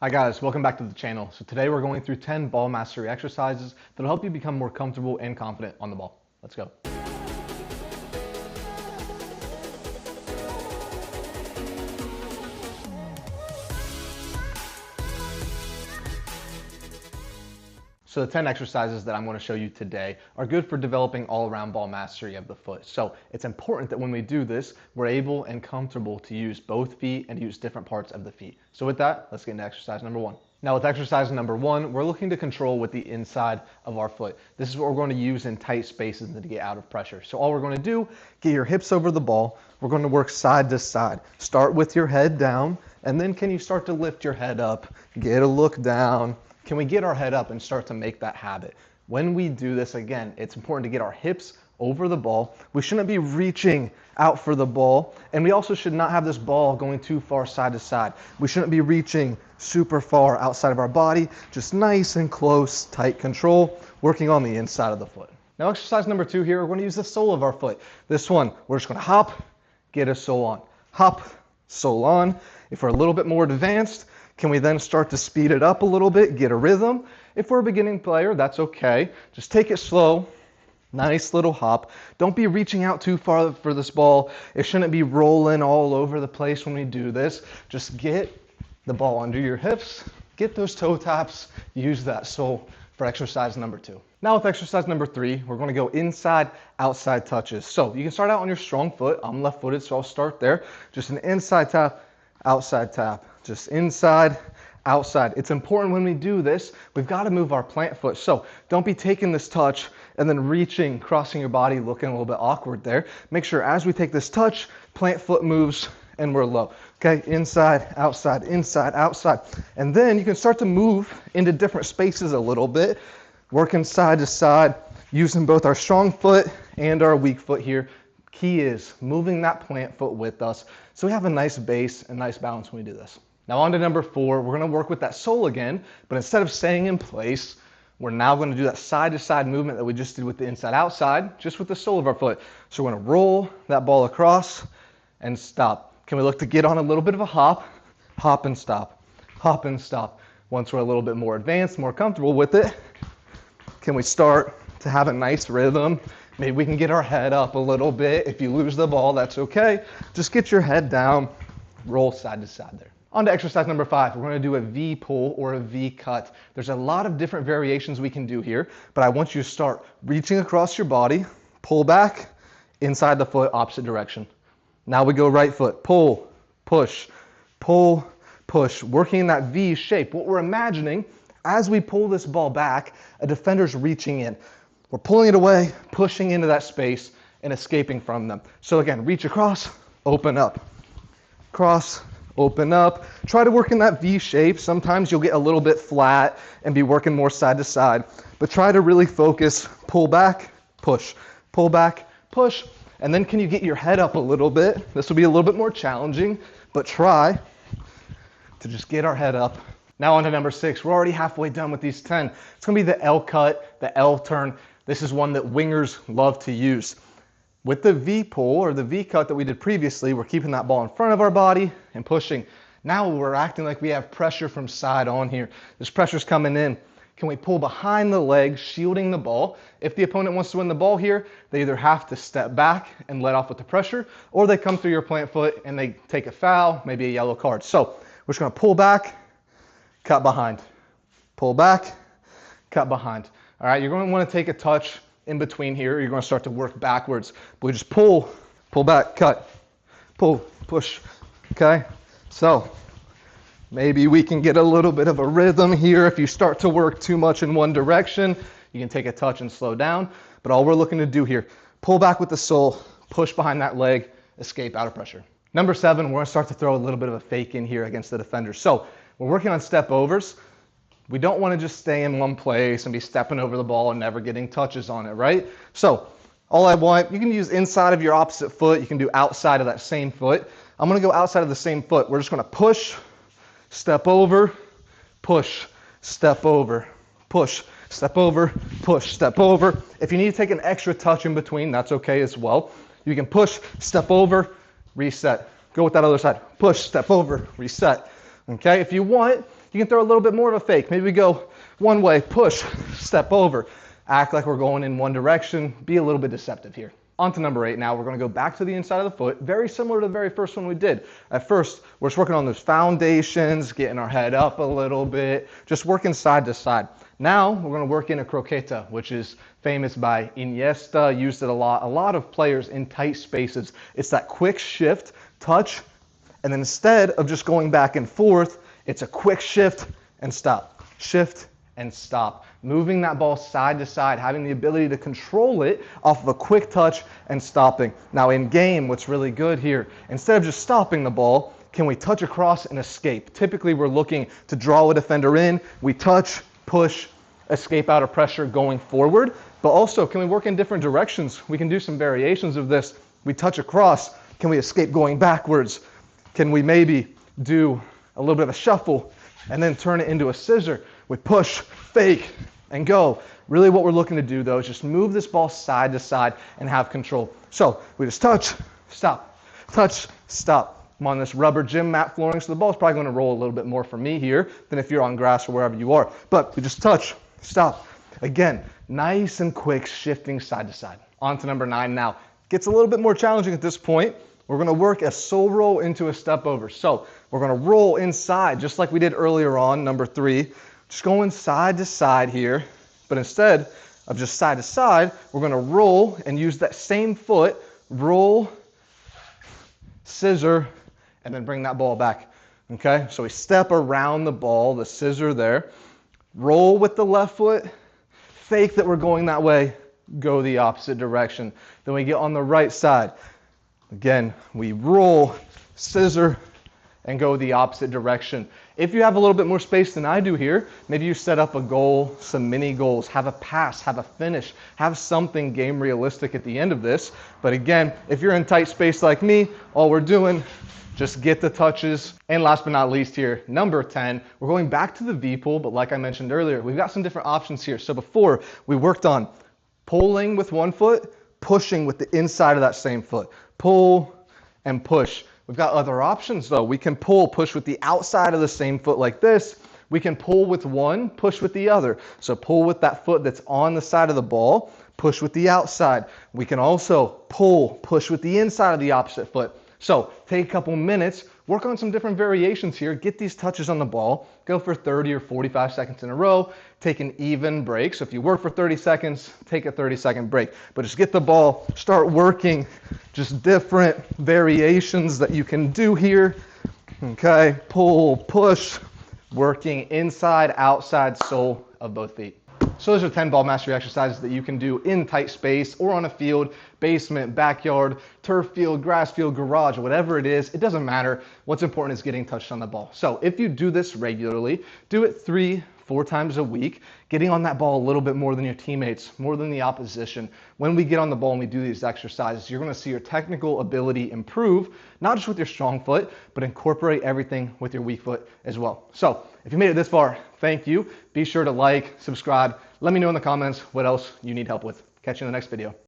Hi guys, welcome back to the channel. So today we're going through 10 ball mastery exercises that'll help you become more comfortable and confident on the ball. Let's go. So the 10 exercises that I'm going to show you today are good for developing all-around ball mastery of the foot. So it's important that when we do this, we're able and comfortable to use both feet and use different parts of the feet. So with that, let's get into exercise number one. Now with exercise number one, we're looking to control with the inside of our foot. This is what we're going to use in tight spaces to get out of pressure. So all we're going to do, get your hips over the ball. We're going to work side to side. Start with your head down, and then can you start to lift your head up, get a look down. Can we get our head up and start to make that habit? When we do this, again, it's important to get our hips over the ball. We shouldn't be reaching out for the ball, and we also should not have this ball going too far side to side. We shouldn't be reaching super far outside of our body, just nice and close, tight control, working on the inside of the foot. Now exercise number two here, we're going to use the sole of our foot. This one, we're just going to hop, get a sole on. Hop, sole on. If we're a little bit more advanced, can we then start to speed it up a little bit, get a rhythm? If we're a beginning player, that's okay. Just take it slow, nice little hop. Don't be reaching out too far for this ball. It shouldn't be rolling all over the place when we do this. Just get the ball under your hips, get those toe taps, use that sole for exercise number two. Now with exercise number three, we're gonna go inside, outside touches. So you can start out on your strong foot. I'm left-footed, so I'll start there. Just an inside tap, outside tap. Just inside, outside. It's important when we do this, we've got to move our plant foot. So don't be taking this touch and then reaching, crossing your body, looking a little bit awkward there. Make sure as we take this touch, plant foot moves and we're low. Okay, inside, outside, outside. And then you can start to move into different spaces a little bit, working side to side, using both our strong foot and our weak foot here. Key is moving that plant foot with us so we have a nice base and nice balance when we do this. Now on to number four, we're going to work with that sole again, but instead of staying in place, we're now going to do that side to side movement that we just did with the inside outside, just with the sole of our foot. So we're going to roll that ball across and stop. Can we look to get on a little bit of a hop, hop and stop, hop and stop. Once we're a little bit more advanced, more comfortable with it, can we start to have a nice rhythm? Maybe we can get our head up a little bit. If you lose the ball, that's okay. Just get your head down, roll side to side there. On to exercise number five, we're going to do a V pull or a V cut. There's a lot of different variations we can do here, but I want you to start reaching across your body, pull back, inside the foot, opposite direction. Now we go right foot, pull, push, working in that V shape. What we're imagining, as we pull this ball back, a defender's reaching in. We're pulling it away, pushing into that space, and escaping from them. So again, reach across, open up, cross, open up. Try to work in that V shape. Sometimes you'll get a little bit flat and be working more side to side, but try to really focus, pull back, push, and then can you get your head up a little bit? This will be a little bit more challenging, but try to just get our head up. Now on to number six. We're already halfway done with these 10. It's gonna be the L cut, the L turn. This is one that wingers love to use. With the V pull or the V cut that we did previously, we're keeping that ball in front of our body and pushing. Now we're acting like we have pressure from side on here. This pressure's coming in. Can we pull behind the leg, shielding the ball? If the opponent wants to win the ball here, they either have to step back and let off with the pressure, or they come through your plant foot and they take a foul, maybe a yellow card. So we're just gonna pull back, cut behind, pull back, cut behind. All right, you're going to want to take a touch in between here. You're going to start to work backwards. But we just pull back, cut, pull, push, okay? So maybe we can get a little bit of a rhythm here. If you start to work too much in one direction, you can take a touch and slow down. But all we're looking to do here, pull back with the sole, push behind that leg, escape out of pressure. Number seven, we're going to start to throw a little bit of a fake in here against the defender. So we're working on step overs. We don't want to just stay in one place and be stepping over the ball and never getting touches on it, right? So all I want, you can use inside of your opposite foot. You can do outside of that same foot. I'm going to go outside of the same foot. We're just going to push, step over, push, step over, push, step over, push, step over. If you need to take an extra touch in between, that's okay as well. You can push, step over, reset. Go with that other side. Push, step over, reset. Okay, if you want, You can throw a little bit more of a fake. Maybe we go one way, push, step over, act like we're going in one direction, be a little bit deceptive here. On to number 8 now. We're going to go back to the inside of the foot, very similar to the very first one we did. At first, we're just working on those foundations, getting our head up a little bit, just working side to side. Now, we're going to work in a croqueta, which is famous by Iniesta, used it a lot. A lot of players in tight spaces. It's that quick shift, touch, and then instead of just going back and forth, it's a quick shift and stop. Shift and stop. Moving that ball side to side, having the ability to control it off of a quick touch and stopping. Now in game, what's really good here, instead of just stopping the ball, can we touch across and escape? Typically we're looking to draw a defender in, we touch, push, escape out of pressure going forward, but also can we work in different directions? We can do some variations of this. We touch across, can we escape going backwards? Can we maybe do a little bit of a shuffle and then turn it into a scissor? We push, fake, and go. Really what we're looking to do though is just move this ball side to side and have control. So we just touch, stop, touch, stop. I'm on this rubber gym mat flooring, so the ball's probably going to roll a little bit more for me here than if you're on grass or wherever you are. But we just touch, stop. Again, nice and quick, shifting side to side. On to number 9 now. Gets a little bit more challenging at this point. We're going to work a sole roll into a step over. So we're going to roll inside just like we did earlier on, number 3. Just going side to side here, but instead of just side to side, we're going to roll and use that same foot, roll, scissor, and then bring that ball back. Okay, so we step around the ball, the scissor there, roll with the left foot, fake that we're going that way, go the opposite direction. Then we get on the right side. Again, we roll, scissor, and go the opposite direction. If you have a little bit more space than I do here, maybe you set up a goal, some mini goals, have a pass, have a finish, have something game realistic at the end of this. But again, if you're in tight space like me, all we're doing, just get the touches. And last but not least here, number 10, we're going back to the V pull, but like I mentioned earlier, we've got some different options here. So before, we worked on pulling with one foot, pushing with the inside of that same foot. Pull and push. We've got other options though. We can pull, push with the outside of the same foot like this. We can pull with one, push with the other. So pull with that foot that's on the side of the ball, push with the outside. We can also pull, push with the inside of the opposite foot. So take a couple minutes, work on some different variations here, get these touches on the ball, go for 30 or 45 seconds in a row, take an even break. So if you work for 30 seconds, take a 30-second break. But just get the ball, start working, just different variations that you can do here. Okay, pull, push, working inside, outside sole of both feet. So those are 10 ball mastery exercises that you can do in tight space or on a field, basement, backyard, turf field, grass field, garage, whatever it is, it doesn't matter. What's important is getting touched on the ball. So if you do this regularly, do it 3-4 times a week, getting on that ball a little bit more than your teammates, more than the opposition. When we get on the ball and we do these exercises, you're going to see your technical ability improve, not just with your strong foot, but incorporate everything with your weak foot as well. So if you made it this far, thank you. Be sure to like, subscribe. Let me know in the comments what else you need help with. Catch you in the next video.